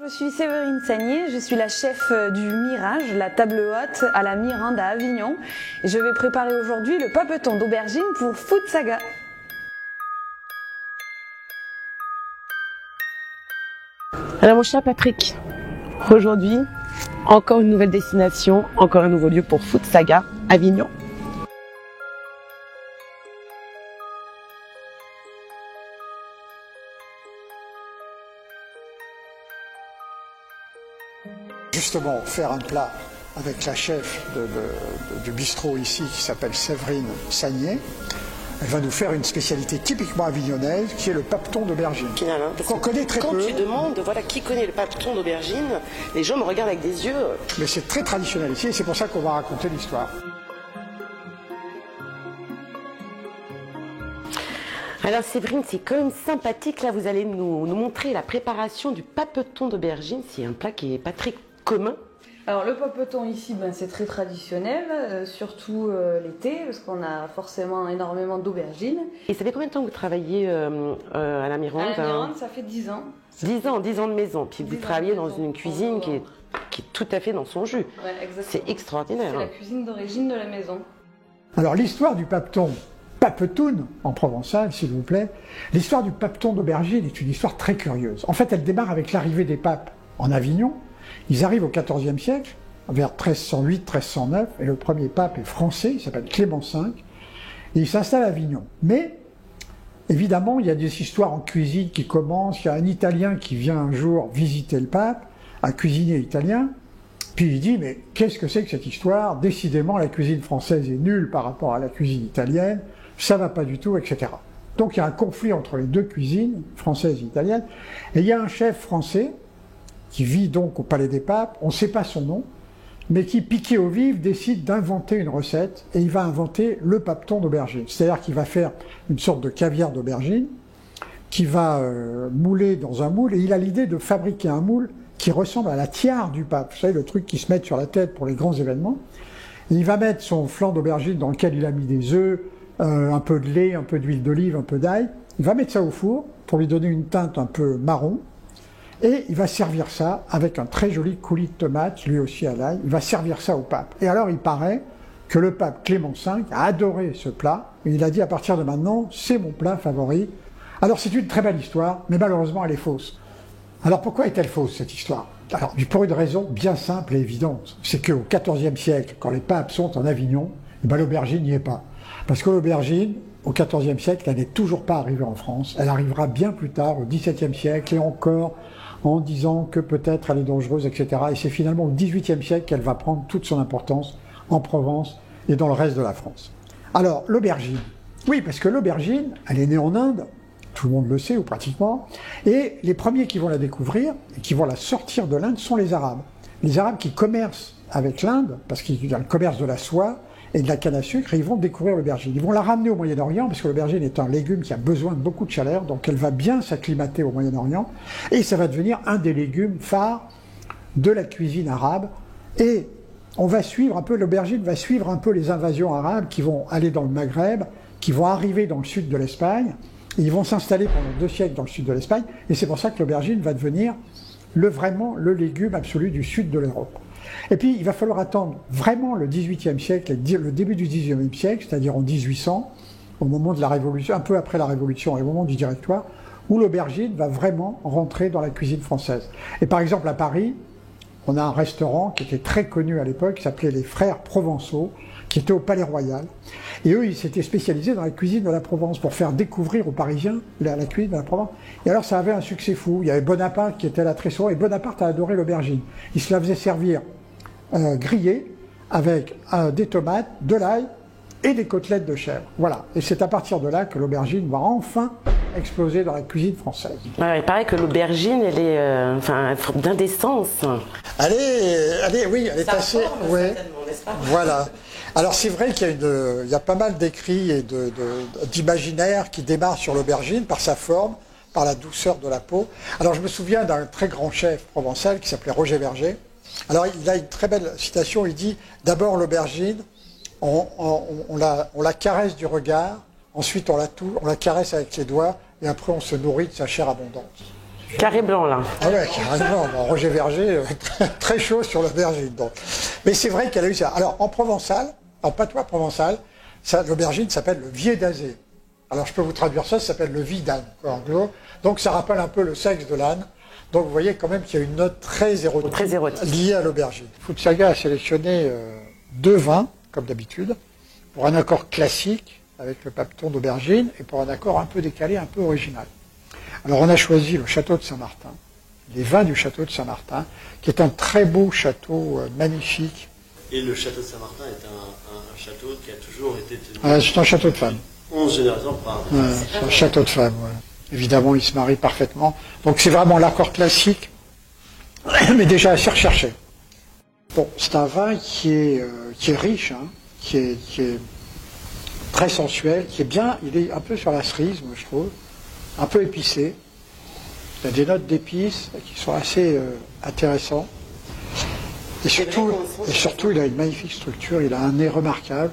Je suis Séverine Sagnier, je suis la chef du Mirage, la table haute à la Mirande à Avignon. Et je vais préparer aujourd'hui le papeton d'aubergine pour Food Saga. Alors mon cher Patrick, aujourd'hui, encore une nouvelle destination, encore un nouveau lieu pour Food Saga, Avignon. Justement, faire un plat avec la chef du bistrot ici qui s'appelle Séverine Sagnier. Elle va nous faire une spécialité typiquement avignonnaise qui est le papeton d'aubergine. Finalement, qu'on connaît très peu. Quand tu demandes, voilà, qui connaît le papeton d'aubergine, les gens me regardent avec des yeux. Mais c'est très traditionnel ici et c'est pour ça qu'on va raconter l'histoire. Alors Séverine, c'est quand même sympathique. Là, vous allez nous montrer la préparation du papeton d'aubergine. C'est un plat qui n'est pas très commun. Alors le papeton ici, c'est très traditionnel, surtout l'été, parce qu'on a forcément énormément d'aubergines. Et ça fait combien de temps que vous travaillez à la Mirande? À la Mirande, ça fait 10 ans. 10 ans de maison. Puis vous travaillez dans une cuisine qui est tout à fait dans son jus. Ouais, exactement. C'est extraordinaire. C'est la cuisine d'origine de la maison. Alors l'histoire du papeton, papetoun en provençal s'il vous plaît, l'histoire du papeton d'aubergine est une histoire très curieuse. En fait, elle démarre avec l'arrivée des papes en Avignon. Ils arrivent au XIVe siècle, vers 1308-1309, et le premier pape est français, il s'appelle Clément V, et il s'installe à Avignon. Mais, évidemment, il y a des histoires en cuisine qui commencent, il y a un Italien qui vient un jour visiter le pape, un cuisinier italien, puis il dit, mais qu'est-ce que c'est que cette histoire? Décidément, la cuisine française est nulle par rapport à la cuisine italienne, ça va pas du tout, etc. Donc il y a un conflit entre les deux cuisines, française et italienne, et il y a un chef français, qui vit donc au Palais des Papes, on ne sait pas son nom, mais qui, piqué au vif, décide d'inventer une recette, et il va inventer le papeton d'aubergine. C'est-à-dire qu'il va faire une sorte de caviar d'aubergine, qui va mouler dans un moule, et il a l'idée de fabriquer un moule qui ressemble à la tiare du pape, vous savez, le truc qui se met sur la tête pour les grands événements. Et il va mettre son flanc d'aubergine dans lequel il a mis des œufs, un peu de lait, un peu d'huile d'olive, un peu d'ail. Il va mettre ça au four pour lui donner une teinte un peu marron. Et il va servir ça avec un très joli coulis de tomate, lui aussi à l'ail. Il va servir ça au pape. Et alors il paraît que le pape Clément V a adoré ce plat. Et il a dit à partir de maintenant, c'est mon plat favori. Alors c'est une très belle histoire, mais malheureusement elle est fausse. Alors pourquoi est-elle fausse cette histoire? Alors pour une raison bien simple et évidente. C'est qu'au XIVe siècle, quand les papes sont en Avignon, l'aubergine n'y est pas. Parce que l'aubergine, au XIVe siècle, elle n'est toujours pas arrivée en France. Elle arrivera bien plus tard, au XVIIe siècle, et encore en disant que peut-être elle est dangereuse, etc. Et c'est finalement au XVIIIe siècle qu'elle va prendre toute son importance en Provence et dans le reste de la France. Alors, l'aubergine. Oui, parce que l'aubergine, elle est née en Inde, tout le monde le sait, ou pratiquement, et les premiers qui vont la découvrir et qui vont la sortir de l'Inde sont les Arabes. Les Arabes qui commercent avec l'Inde, parce qu'il y a le commerce de la soie et de la canne à sucre, et ils vont découvrir l'aubergine. Ils vont la ramener au Moyen-Orient, parce que l'aubergine est un légume qui a besoin de beaucoup de chaleur, donc elle va bien s'acclimater au Moyen-Orient, et ça va devenir un des légumes phares de la cuisine arabe. Et on va suivre un peu, l'aubergine va suivre un peu les invasions arabes qui vont aller dans le Maghreb, qui vont arriver dans le sud de l'Espagne, et ils vont s'installer pendant 2 siècles dans le sud de l'Espagne, et c'est pour ça que l'aubergine va devenir vraiment le légume absolu du sud de l'Europe. Et puis, il va falloir attendre vraiment le XVIIIe siècle, le début du XIXe siècle, c'est-à-dire en 1800, au moment de la Révolution, un peu après la Révolution et au moment du Directoire, où l'aubergine va vraiment rentrer dans la cuisine française. Et par exemple, à Paris, on a un restaurant qui était très connu à l'époque, qui s'appelait les Frères Provençaux, qui était au Palais Royal. Et eux, ils s'étaient spécialisés dans la cuisine de la Provence pour faire découvrir aux Parisiens la cuisine de la Provence. Et alors, ça avait un succès fou. Il y avait Bonaparte qui était là très souvent, et Bonaparte a adoré l'aubergine. Il se la faisait servir grillée avec des tomates, de l'ail et des côtelettes de chèvre. Voilà. Et c'est à partir de là que l'aubergine va enfin exploser dans la cuisine française. Ouais, il paraît que l'aubergine, elle est d'indécence. Elle est assez... Ouais, voilà. Alors c'est vrai qu'il y a pas mal d'écrits et d'imaginaires qui démarrent sur l'aubergine par sa forme, par la douceur de la peau. Alors je me souviens d'un très grand chef provençal qui s'appelait Roger Verger. Alors il a une très belle citation, il dit « D'abord l'aubergine, on la caresse du regard, ensuite on la caresse avec les doigts, et après on se nourrit de sa chair abondante. » Carré blanc, là. Ah ouais, carrément. Bon, Roger Verger, très chaud sur l'aubergine. Donc. Mais c'est vrai qu'elle a eu ça. Alors, en provençal, en patois provençal, l'aubergine s'appelle le vier d'azé. Alors, je peux vous traduire ça s'appelle le vie d'âne, en gros. Donc, ça rappelle un peu le sexe de l'âne. Donc, vous voyez quand même qu'il y a une note très érotique, liée à l'aubergine. Foodsaga a sélectionné 2 vins, comme d'habitude, pour un accord classique avec le papeton d'aubergine et pour un accord un peu décalé, un peu original. Alors, on a choisi le château de Saint-Martin, les vins du château de Saint-Martin, qui est un très beau château magnifique. Et le château de Saint-Martin est un château qui a toujours été tenu. C'est un château de femmes. 11 générations par an. C'est un château de femmes, ouais. Évidemment, il se marie parfaitement. Donc c'est vraiment l'accord classique, mais déjà assez recherché. Bon, c'est un vin qui est riche, hein, qui est très sensuel, qui est bien, il est un peu sur la cerise, moi je trouve, un peu épicé. Il y a des notes d'épices qui sont assez intéressantes. Et surtout, il a une magnifique structure, il a un nez remarquable.